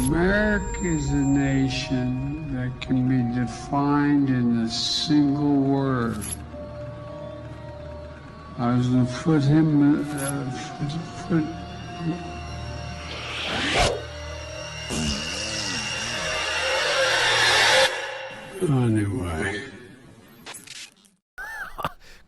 America is a nation that can be defined in a single word. I was going to put him, anyway.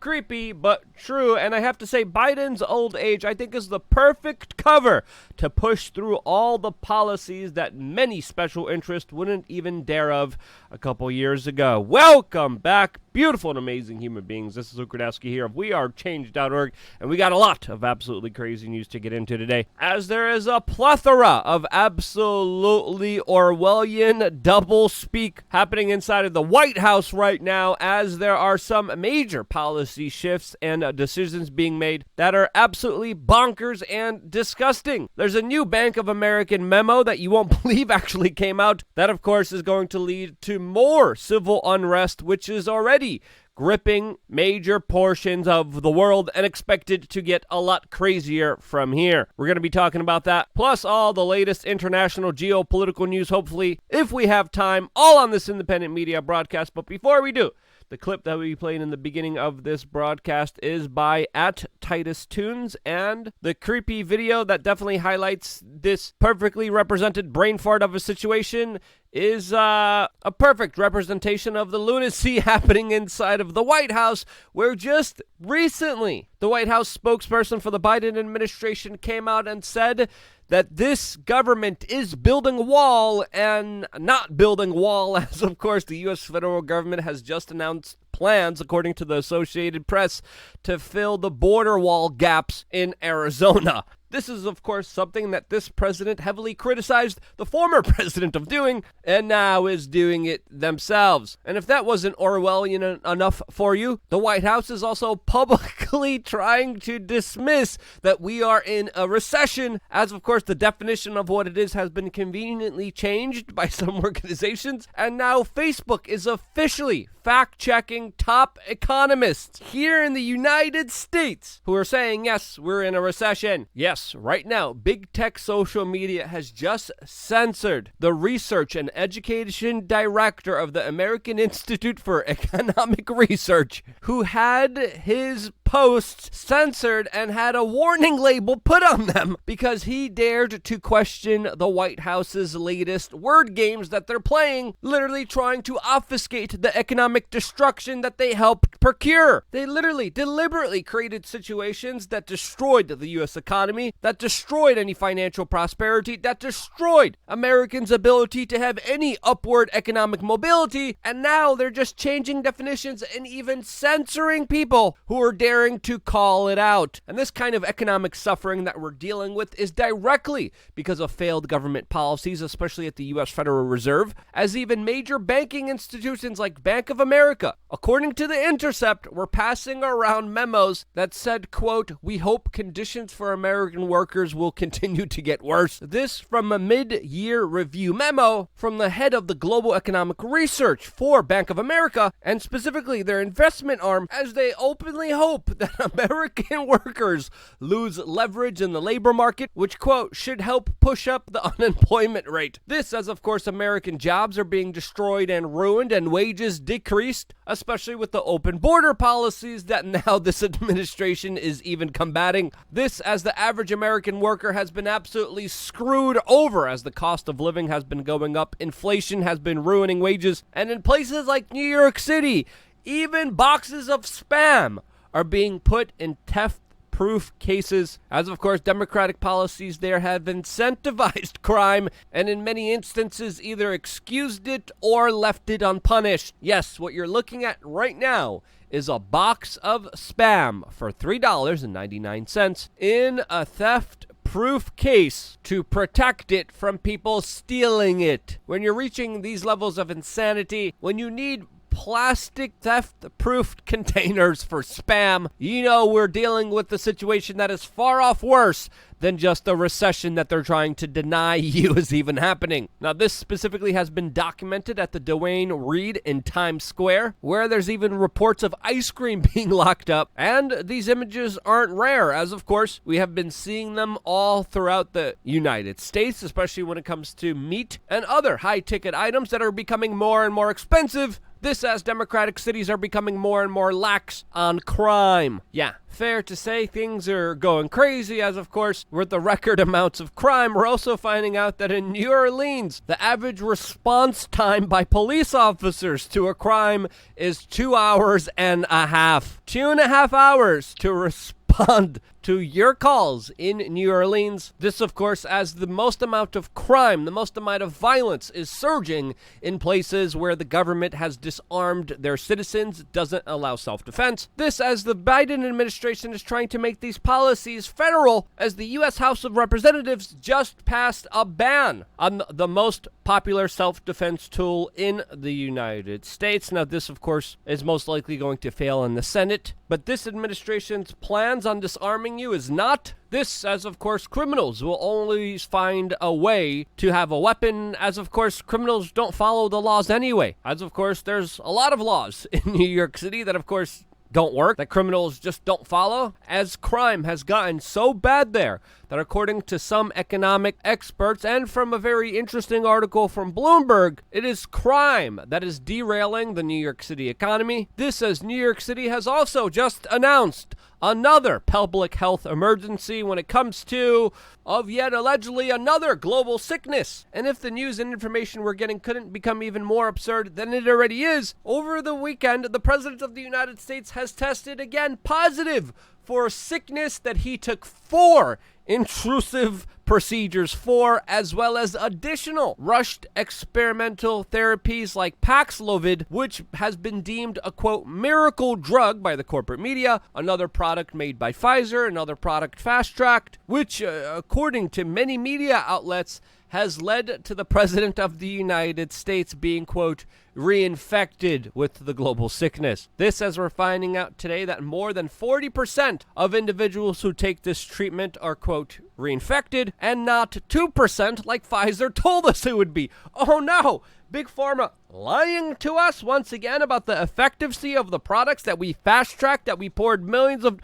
Creepy, but true, and I have to say Biden's old age, I think, is the perfect cover to push through all the policies that many special interests wouldn't even dare of a couple years ago. Welcome back, beautiful and amazing human beings. This is Luke Rudowski here of WeAreChange.org, and we got a lot of absolutely crazy news to get into today, as there is a plethora of absolutely Orwellian double-speak happening inside of the White House right now, as there are some major policy shifts and decisions being made that are absolutely bonkers and disgusting. There's a new Bank of America memo that you won't believe actually came out that, of course, is going to lead to more civil unrest, which is already gripping major portions of the world and expected to get a lot crazier from here. We're going to be talking about that, plus all the latest international geopolitical news, hopefully, if we have time, all on this independent media broadcast. But before we do, the clip that we played in the beginning of this broadcast is by @TitusTunes, and the creepy video that definitely highlights this perfectly represented brain fart of a situation is a perfect representation of the lunacy happening inside of the White House, where just recently the White House spokesperson for the Biden administration came out and said that this government is building a wall and not building a wall, as of course the U.S. federal government has just announced plans, according to the Associated Press, to fill the border wall gaps in Arizona. This is, of course, something that this president heavily criticized the former president of doing, and now is doing it themselves. And if that wasn't Orwellian enough for you, the White House is also publicly trying to dismiss that we are in a recession, as, of course, the definition of what it is has been conveniently changed by some organizations, and now Facebook is officially fact-checking top economists here in the United States who are saying, yes, we're in a recession. Yes, right now, big tech social media has just censored the research and education director of the American Institute for Economic Research, who had his posts censored and had a warning label put on them because he dared to question the White House's latest word games that they're playing, literally trying to obfuscate the economic destruction that they helped procure. They literally deliberately created situations that destroyed the U.S. economy, that destroyed any financial prosperity, that destroyed Americans' ability to have any upward economic mobility, and now they're just changing definitions and even censoring people who are daring to call it out. And this kind of economic suffering that we're dealing with is directly because of failed government policies, especially at the U.S. Federal Reserve, as even major banking institutions like Bank of America, according to The Intercept, were passing around memos that said, quote, "We hope conditions for American workers will continue to get worse." This from a mid-year review memo from the head of the Global Economic Research for Bank of America, and specifically their investment arm, as they openly hope that American workers lose leverage in the labor market, which, quote, "should help push up the unemployment rate." This, as of course American jobs are being destroyed and ruined and wages decreased, especially with the open border policies that now this administration is even combating. This, as the average American worker has been absolutely screwed over as the cost of living has been going up, inflation has been ruining wages, and in places like New York City, even boxes of Spam are being put in theft-proof cases, as of course Democratic policies there have incentivized crime and in many instances either excused it or left it unpunished. Yes, what you're looking at right now is a box of Spam for $3.99 in a theft-proof case to protect it from people stealing it. When you're reaching these levels of insanity, when you need plastic theft-proofed containers for spam. You know we're dealing with a situation that is far off worse than just a recession that they're trying to deny you is even happening. Now, this specifically has been documented at the Duane Reade in Times Square, where there's even reports of ice cream being locked up. And these images aren't rare, as of course, we have been seeing them all throughout the United States, especially when it comes to meat and other high-ticket items that are becoming more and more expensive. This as democratic cities are becoming more and more lax on crime. Yeah, fair to say things are going crazy as, of course, with the record amounts of crime. We're also finding out that in New Orleans, the average response time by police officers to a crime is 2 hours and a half. 2.5 hours to respond to your calls in New Orleans. This, of course, as the most amount of crime, the most amount of violence is surging in places where the government has disarmed their citizens, doesn't allow self-defense. This as the Biden administration is trying to make these policies federal, as the U.S. House of Representatives just passed a ban on the most popular self-defense tool in the United States. Now, this, of course, is most likely going to fail in the Senate, but this administration's plans on disarming you is not. This, as of course, criminals will always find a way to have a weapon, as of course, criminals don't follow the laws anyway. As of course, there's a lot of laws in New York City that, of course, don't work, that criminals just don't follow, as crime has gotten so bad there that according to some economic experts and from a very interesting article from Bloomberg, it is crime that is derailing the New York City economy. This as New York City has also just announced another public health emergency when it comes to of yet allegedly another global sickness. And if the news and information we're getting couldn't become even more absurd than it already is, over the weekend, the President of the United States has tested again positive for a sickness that he took 4 intrusive procedures for, as well as additional rushed experimental therapies like Paxlovid, which has been deemed a, quote, miracle drug by the corporate media, another product made by Pfizer, another product fast-tracked, which, according to many media outlets, has led to the President of the United States being, quote, reinfected with the global sickness. This as we're finding out today that more than 40% of individuals who take this treatment are, quote, reinfected, and not 2% like Pfizer told us it would be. Oh no! Big Pharma lying to us once again about the efficacy of the products that we fast-tracked, that we poured billions of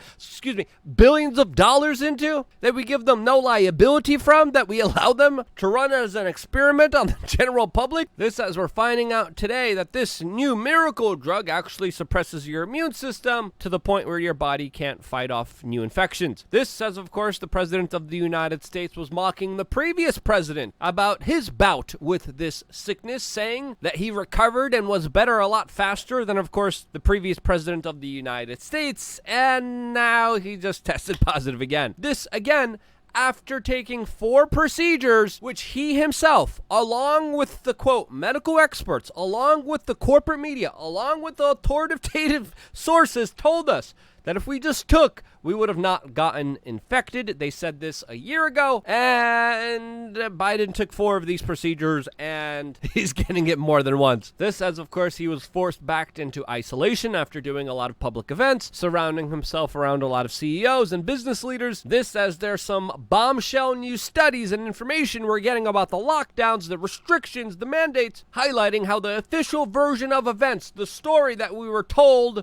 dollars into, that we give them no liability from, that we allow them to run as an experiment on the general public. This as we're finding out today that this new miracle drug actually suppresses your immune system to the point where your body can't fight off new infections. This as, of course, the President of the United States was mocking the previous president about his bout with this sickness, saying that he recovered and was better a lot faster than, of course, the previous president of the United States, and now he just tested positive again. This, again, after taking 4 procedures, which he himself, along with the, quote, medical experts, along with the corporate media, along with the authoritative sources, told us that if we just took, we would have not gotten infected. They said this a year ago, and Biden took 4 of these procedures, and he's getting it more than once. This as, of course, he was forced back into isolation after doing a lot of public events, surrounding himself around a lot of CEOs and business leaders. This as there's some bombshell new studies and information we're getting about the lockdowns, the restrictions, the mandates, highlighting how the official version of events, the story that we were told,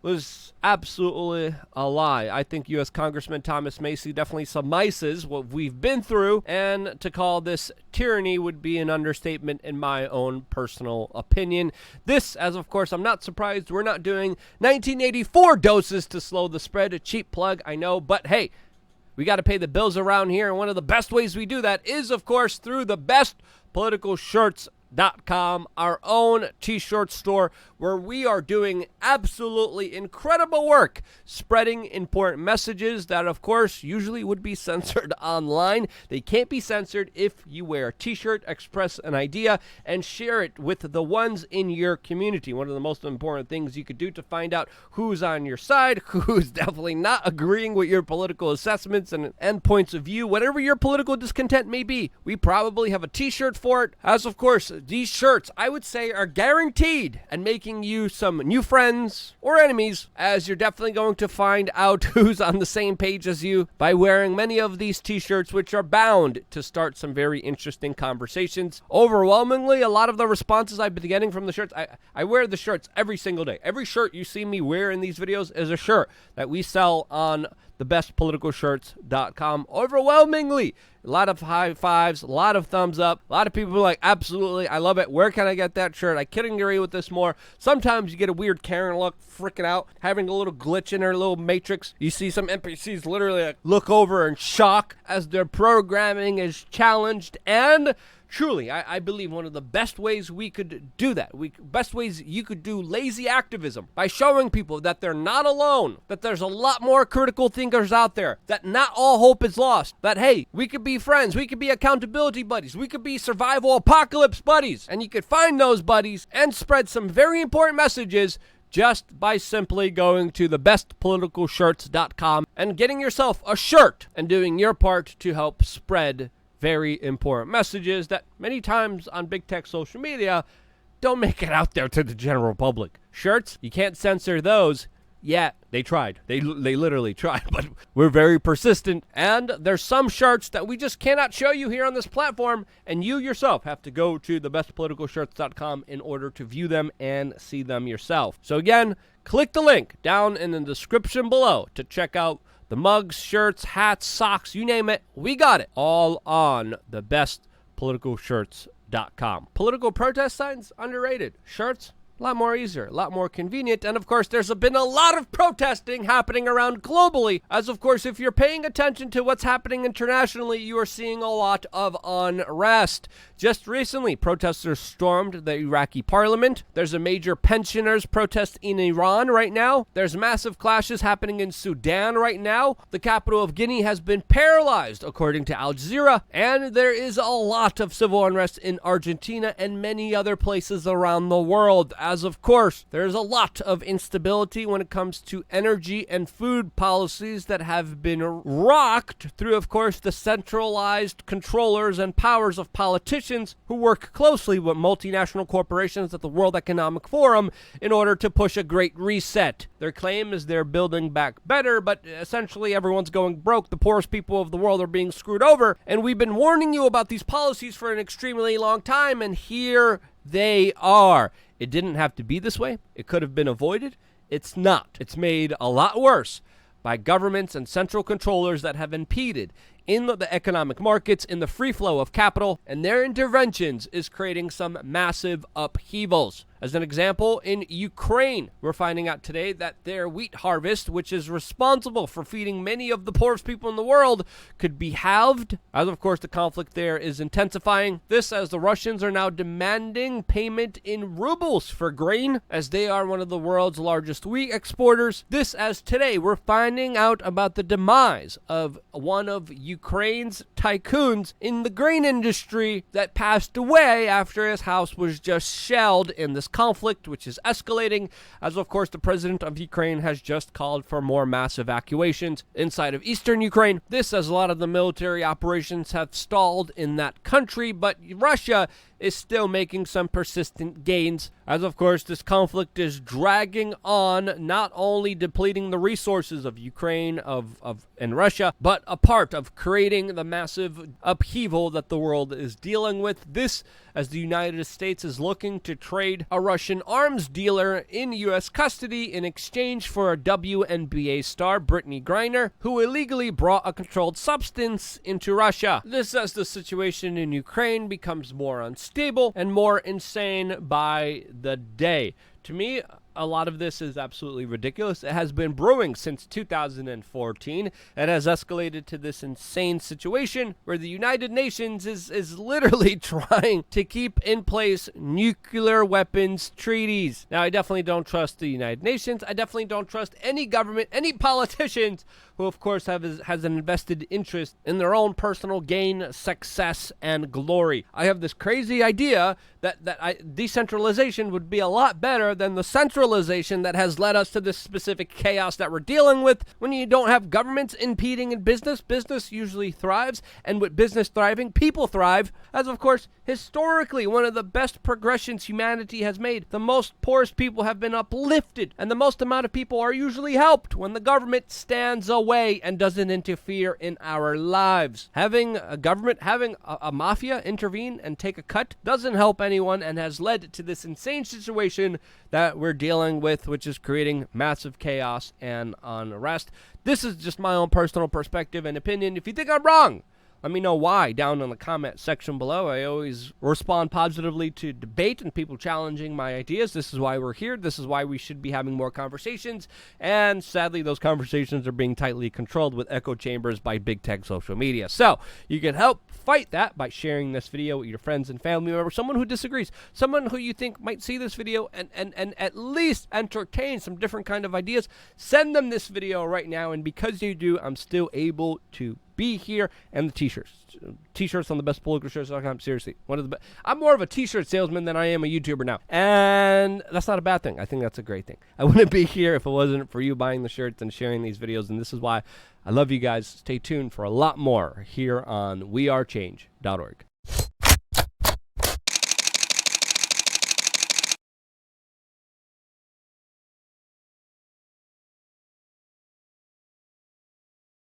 was absolutely a lie. I think U.S. Congressman Thomas Macy definitely surmises what we've been through, and to call this tyranny would be an understatement in my own personal opinion. This, as of course, I'm not surprised we're not doing 1984 doses to slow the spread. A cheap plug, I know, but hey, we got to pay the bills around here, and one of the best ways we do that is, of course, through the bestpoliticalshirts.com, our own t-shirt store, where we are doing absolutely incredible work spreading important messages that, of course, usually would be censored online. They can't be censored if you wear a t-shirt, express an idea, and share it with the ones in your community. One of the most important things you could do to find out who's on your side, who's definitely not agreeing with your political assessments and points of view, whatever your political discontent may be. We probably have a t-shirt for it. As, of course, these shirts, I would say, are guaranteed and making you some new friends or enemies, as you're definitely going to find out who's on the same page as you by wearing many of these t-shirts, which are bound to start some very interesting conversations. Overwhelmingly, a lot of the responses I've been getting from the shirts, I wear the shirts every single day. Every shirt you see me wear in these videos is a shirt that we sell on thebestpoliticalshirts.com. Overwhelmingly, a lot of high fives, a lot of thumbs up, a lot of people are like, absolutely, I love it. Where can I get that shirt? I couldn't agree with this more. Sometimes you get a weird Karen look freaking out, having a little glitch in her little matrix. You see some NPCs literally like look over in shock as their programming is challenged. And truly, I believe one of the best ways we could do that, best ways you could do lazy activism, by showing people that they're not alone, that there's a lot more critical thinkers out there, that not all hope is lost, that, hey, we could be friends, we could be accountability buddies, we could be survival apocalypse buddies, and you could find those buddies and spread some very important messages just by simply going to thebestpoliticalshirts.com and getting yourself a shirt and doing your part to help spread very important messages that many times on big tech social media don't make it out there to the general public. Shirts, you can't censor those. Yeah, they tried. They literally tried, but we're very persistent. And there's some shirts that we just cannot show you here on this platform, and you yourself have to go to thebestpoliticalshirts.com in order to view them and see them yourself. So again, click the link down in the description below to check out the mugs, shirts, hats, socks, you name it, we got it. All on thebestpoliticalshirts.com. Political protest signs, underrated. Shirts, a lot more easier, a lot more convenient. And of course, there's been a lot of protesting happening around globally. As of course, if you're paying attention to what's happening internationally, you are seeing a lot of unrest. Just recently, protesters stormed the Iraqi parliament. There's a major pensioners protest in Iran right now. There's massive clashes happening in Sudan right now. The capital of Guinea has been paralyzed, according to Al Jazeera. And there is a lot of civil unrest in Argentina and many other places around the world. As of course, there's a lot of instability when it comes to energy and food policies that have been rocked through, of course, the centralized controllers and powers of politicians who work closely with multinational corporations at the World Economic Forum in order to push a great reset. Their claim is they're building back better, but essentially everyone's going broke. The poorest people of the world are being screwed over, and we've been warning you about these policies for an extremely long time, and here they are. It didn't have to be this way. It could have been avoided. It's not. It's made a lot worse by governments and central controllers that have impeded in the economic markets, in the free flow of capital, and their interventions is creating some massive upheavals. As an example, in Ukraine, we're finding out today that their wheat harvest, which is responsible for feeding many of the poorest people in the world, could be halved. As of course, the conflict there is intensifying. This as the Russians are now demanding payment in rubles for grain, as they are one of the world's largest wheat exporters. This as today, we're finding out about the demise of one of Ukraine's tycoons in the grain industry that passed away after his house was just shelled in this conflict, which is escalating, as of course the president of Ukraine has just called for more mass evacuations inside of eastern Ukraine. This as a lot of the military operations have stalled in that country, but Russia is still making some persistent gains, as of course this conflict is dragging on, not only depleting the resources of Ukraine and Russia, but a part of creating the massive upheaval that the world is dealing with. This as the United States is looking to trade a Russian arms dealer in U.S. custody in exchange for a WNBA star, Brittany Griner, who illegally brought a controlled substance into Russia. This as the situation in Ukraine becomes more unstable and more insane by the day. To me, a lot of this is absolutely ridiculous. It has been brewing since 2014. It has escalated to this insane situation where the United Nations is literally trying to keep in place nuclear weapons treaties. Now, I definitely don't trust the United Nations. I definitely don't trust any government, any politicians who of course has an invested interest in their own personal gain, success, and glory. I have this crazy idea that decentralization would be a lot better than the centralization that has led us to this specific chaos that we're dealing with. When you don't have governments impeding in business, business usually thrives, and with business thriving, people thrive, as of course, historically, one of the best progressions humanity has made. The most poorest people have been uplifted, and the most amount of people are usually helped when the government stands away and doesn't interfere in our lives. Having a government, having a mafia intervene and take a cut doesn't help anyone, and has led to this insane situation that we're dealing with, which is creating massive chaos and unrest. This is just my own personal perspective and opinion. If you think I'm wrong, let me know why down in the comment section below. I always respond positively to debate and people challenging my ideas. This is why we're here. This is why we should be having more conversations. And sadly, those conversations are being tightly controlled with echo chambers by big tech social media. So you can help fight that by sharing this video with your friends and family members, someone who disagrees, someone who you think might see this video and at least entertain some different kind of ideas. Send them this video right now, and because you do, I'm still able to be here. And the t-shirts on the bestpoliticalshirts.com. Seriously, one of the best. I'm more of a t-shirt salesman than I am a YouTuber now, and that's not a bad thing. I think that's a great thing. I wouldn't be here if it wasn't for you buying the shirts and sharing these videos, and this is why I love you guys. Stay tuned for a lot more here on wearechange.org.